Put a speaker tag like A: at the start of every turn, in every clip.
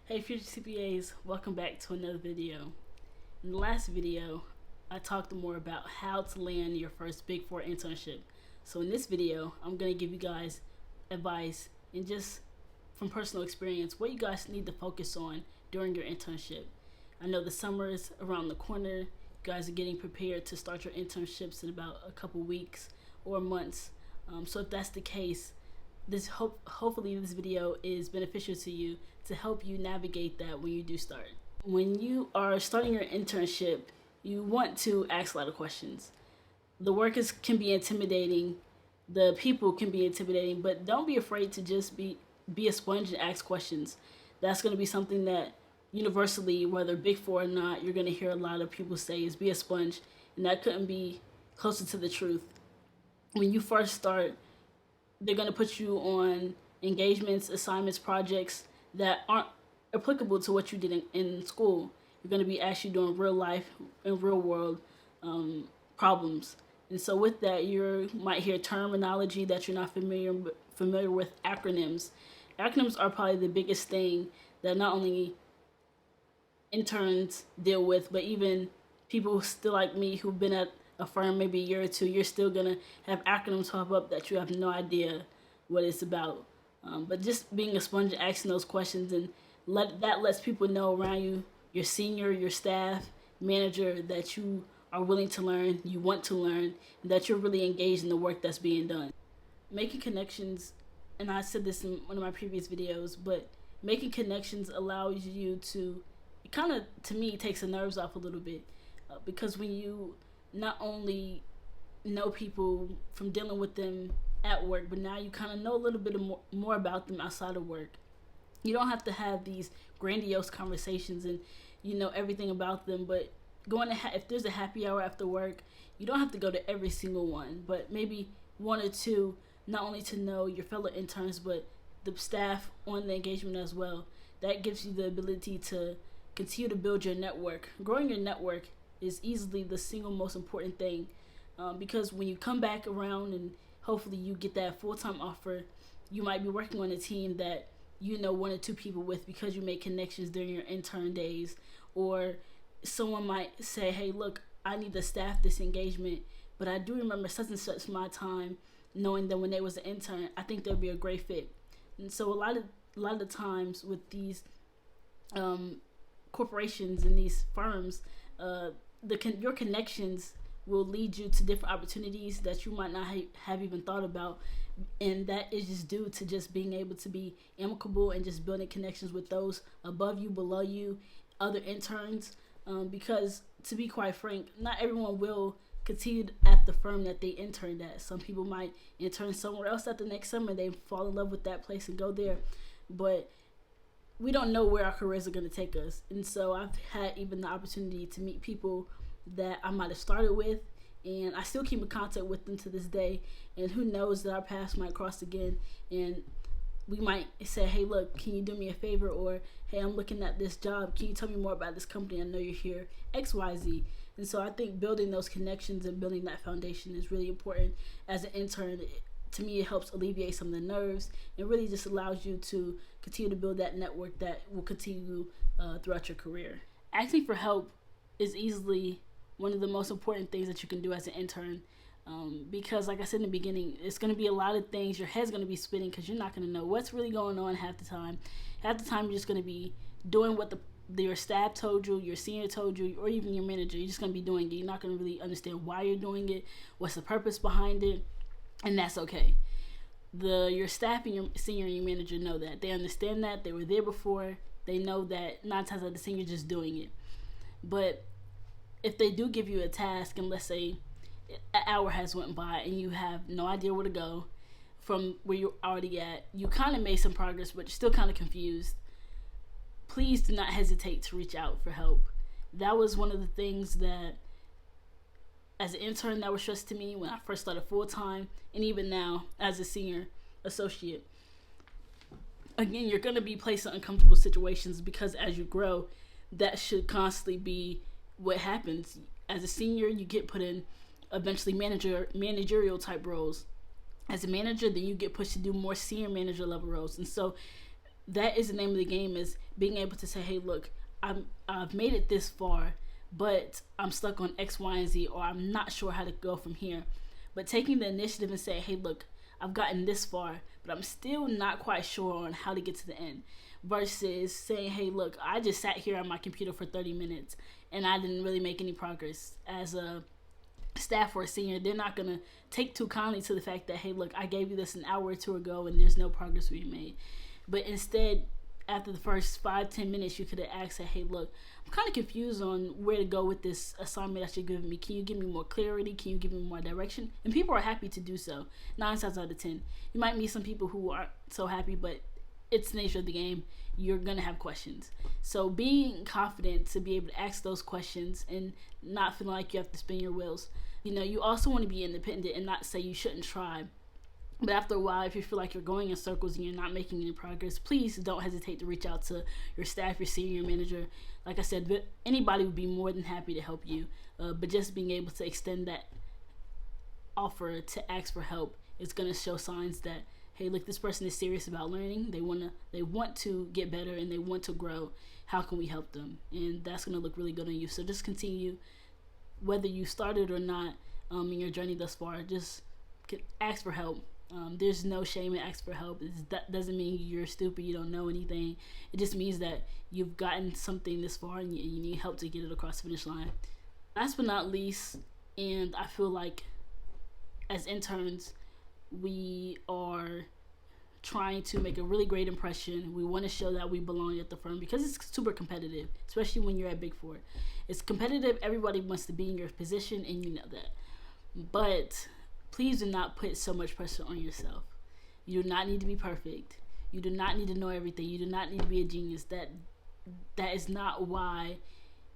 A: Hey future CPAs, welcome back to another video. In the last video, I talked more about how to land your first Big Four internship. So in this video, I'm going to give you guys advice and just from personal experience what you guys need to focus on during your internship. I know the summer is around the corner. You guys are getting prepared to start your internships in about a couple weeks or months. So if that's the case, hopefully this video is beneficial to you to help you navigate that when you do start. When you are starting your internship, you want to ask a lot of questions. The work can be intimidating, the people can be intimidating, but don't be afraid to just be a sponge and ask questions. That's going to be something that universally, whether Big Four or not, you're going to hear a lot of people say is be a sponge, and that couldn't be closer to the truth. When you first start, they're going to put you on engagements, assignments, projects that aren't applicable to what you did in school. You're going to be actually doing real life and real world problems. And so with that, you might hear terminology that you're not familiar with, acronyms. Acronyms are probably the biggest thing that not only interns deal with, but even people still like me who've been at a firm maybe a year or two, you're still gonna have acronyms pop up that you have no idea what it's about. But just being a sponge and asking those questions, and lets people know around you, your senior, your staff, manager, that you are willing to learn, you want to learn, and that you're really engaged in the work that's being done. Making connections, and I said this in one of my previous videos, but making connections allows you to, it kind of, to me, takes the nerves off a little bit, because when you not only know people from dealing with them at work, but now you kind of know a little bit more about them outside of work. You don't have to have these grandiose conversations and you know everything about them, but if there's a happy hour after work, you don't have to go to every single one, but maybe one or two, not only to know your fellow interns, but the staff on the engagement as well. That gives you the ability to continue to build your network. Growing your network is easily the single most important thing, because when you come back around and hopefully you get that full-time offer, you might be working on a team that you know one or two people with because you made connections during your intern days, or someone might say, hey, look, I need to staff this engagement, but I do remember such and such my time knowing that when they was an intern, I think they'd be a great fit. And so a lot of the times with these corporations and these firms, your connections will lead you to different opportunities that you might not have even thought about, and that is just due to just being able to be amicable and just building connections with those above you, below you, other interns, because to be quite frank, not everyone will continue at the firm that they interned at. Some people might intern somewhere else at the next summer, they fall in love with that place and go there, but we don't know where our careers are going to take us. And so I've had even the opportunity to meet people that I might have started with, and I still keep in contact with them to this day, and who knows that our paths might cross again, and we might say, hey, look, can you do me a favor, or hey, I'm looking at this job, can you tell me more about this company, I know you're here, XYZ. And so I think building those connections and building that foundation is really important as an intern. To me, it helps alleviate some of the nerves and really just allows you to continue to build that network that will continue throughout your career. Asking for help is easily one of the most important things that you can do as an intern, because like I said in the beginning, it's going to be a lot of things. Your head's going to be spinning because you're not going to know what's really going on half the time. Half the time you're just going to be doing what your staff told you, your senior told you, or even your manager. You're just going to be doing it. You're not going to really understand why you're doing it, what's the purpose behind it, and that's okay. Your staff and your senior and your manager know that. They understand that. They were there before. They know that 9 times out of 10 you're just doing it. But if they do give you a task, and let's say an hour has went by and you have no idea where to go from where you're already at, you kind of made some progress, but you're still kind of confused, please do not hesitate to reach out for help. That was one of the things that, as an intern, that was stressed to me when I first started full-time, and even now as a senior associate. Again, you're going to be placed in uncomfortable situations because as you grow, that should constantly be what happens. As a senior, you get put in eventually managerial type roles. As a manager, then you get pushed to do more senior manager level roles. And so that is the name of the game, is being able to say, hey, look, I've made it this far, but I'm stuck on X, Y, and Z, or I'm not sure how to go from here. But taking the initiative and saying, hey, look, I've gotten this far, but I'm still not quite sure on how to get to the end. Versus saying, hey, look, I just sat here on my computer for 30 minutes and I didn't really make any progress. As a staff or a senior, they're not going to take too kindly to the fact that, hey, look, I gave you this an hour or two ago and there's no progress being made. But instead, after the first 5-10 minutes, you could have asked, hey, look, I'm kind of confused on where to go with this assignment that you're giving me. Can you give me more clarity? Can you give me more direction? And people are happy to do so, 9 times out of 10. You might meet some people who aren't so happy, but it's the nature of the game. You're going to have questions. So being confident to be able to ask those questions and not feeling like you have to spin your wheels. You also want to be independent and not say you shouldn't try. But after a while, if you feel like you're going in circles and you're not making any progress, please don't hesitate to reach out to your staff, your senior manager. Like I said, anybody would be more than happy to help you. But just being able to extend that offer to ask for help is going to show signs that, hey, look, this person is serious about learning. They want to get better and they want to grow. How can we help them? And that's going to look really good on you. So just continue, whether you started or not in your journey thus far, just ask for help. There's no shame in asking for help. That doesn't mean you're stupid, you don't know anything. It just means that you've gotten something this far and you need help to get it across the finish line. Last but not least, and I feel like as interns, we are trying to make a really great impression. We want to show that we belong at the firm because it's super competitive, especially when you're at Big Four. It's competitive. Everybody wants to be in your position, and you know that. But please do not put so much pressure on yourself. You do not need to be perfect. You do not need to know everything. You do not need to be a genius. That is not why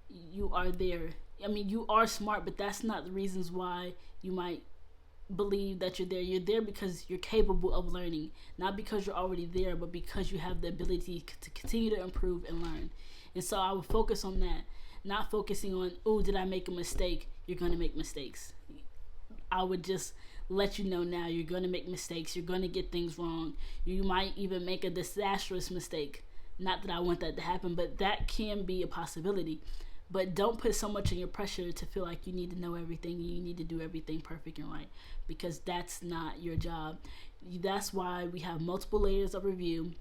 A: you are there. I mean, you are smart, but that's not the reasons why you might believe that you're there. You're there because you're capable of learning, not because you're already there, but because you have the ability to continue to improve and learn. And so I would focus on that, not focusing on, oh, did I make a mistake? You're going to make mistakes. I would just let you know now, you're going to make mistakes. You're going to get things wrong. You might even make a disastrous mistake. Not that I want that to happen, but that can be a possibility. But don't put so much in your pressure to feel like you need to know everything and you need to do everything perfect and right, because that's not your job. That's why we have multiple layers of review.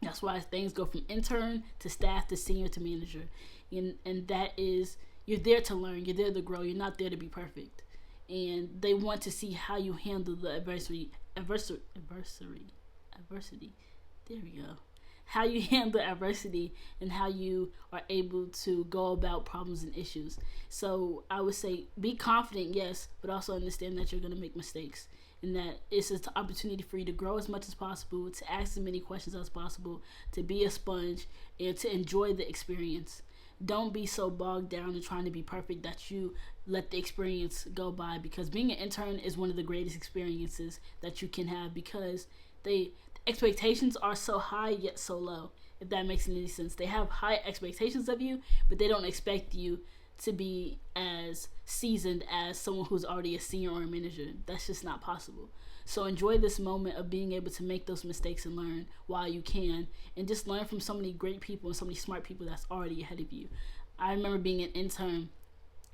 A: That's why things go from intern to staff to senior to manager. And that is, you're there to learn. You're there to grow. You're not there to be perfect. And they want to see how you handle the adversity. There we go. How you handle adversity and how you are able to go about problems and issues. So I would say be confident, yes, but also understand that you're going to make mistakes and that it's an opportunity for you to grow as much as possible, to ask as many questions as possible, to be a sponge, and to enjoy the experience. Don't be so bogged down in trying to be perfect that you let the experience go by, because being an intern is one of the greatest experiences that you can have, because the expectations are so high yet so low, if that makes any sense. They have high expectations of you, but they don't expect you to be as seasoned as someone who's already a senior or a manager. That's just not possible. So enjoy this moment of being able to make those mistakes and learn while you can, and just learn from so many great people and so many smart people that's already ahead of you. I remember being an intern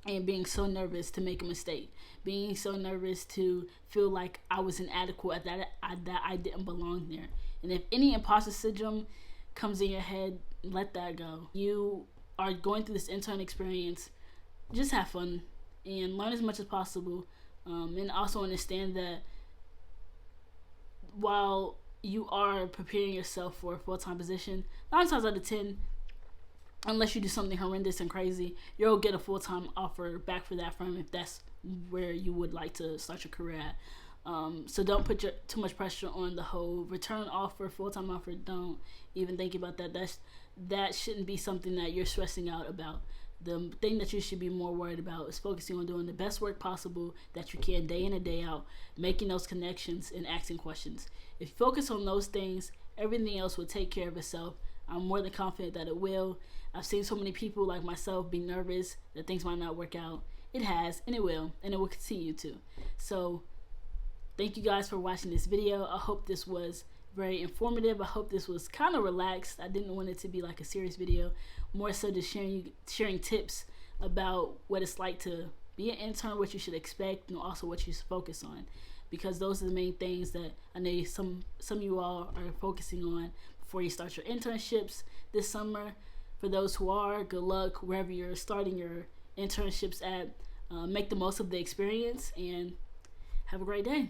A: and being so nervous to make a mistake, being so nervous to feel like I was inadequate, that I didn't belong there. And if any imposter syndrome comes in your head, let that go. You are going through this intern experience, just have fun and learn as much as possible, and also understand that while you are preparing yourself for a full-time position, 9 times out of 10, unless you do something horrendous and crazy, you'll get a full-time offer back for that firm if that's where you would like to start your career at. So don't put too much pressure on the whole return offer, full-time offer. Don't even think about that. That shouldn't be something that you're stressing out about. The thing that you should be more worried about is focusing on doing the best work possible that you can day in and day out, making those connections and asking questions. If you focus on those things, everything else will take care of itself. I'm more than confident that it will. I've seen so many people like myself be nervous that things might not work out. It has, and it will continue to. So thank you guys for watching this video. I hope this was very informative. I hope this was kind of relaxed. I didn't want it to be like a serious video, more so just sharing tips about what it's like to be an intern, what you should expect, and also what you should focus on, because those are the main things that I know some of you all are focusing on before you start your internships this summer. For those who are, good luck wherever you're starting your internships at. Make the most of the experience and have a great day.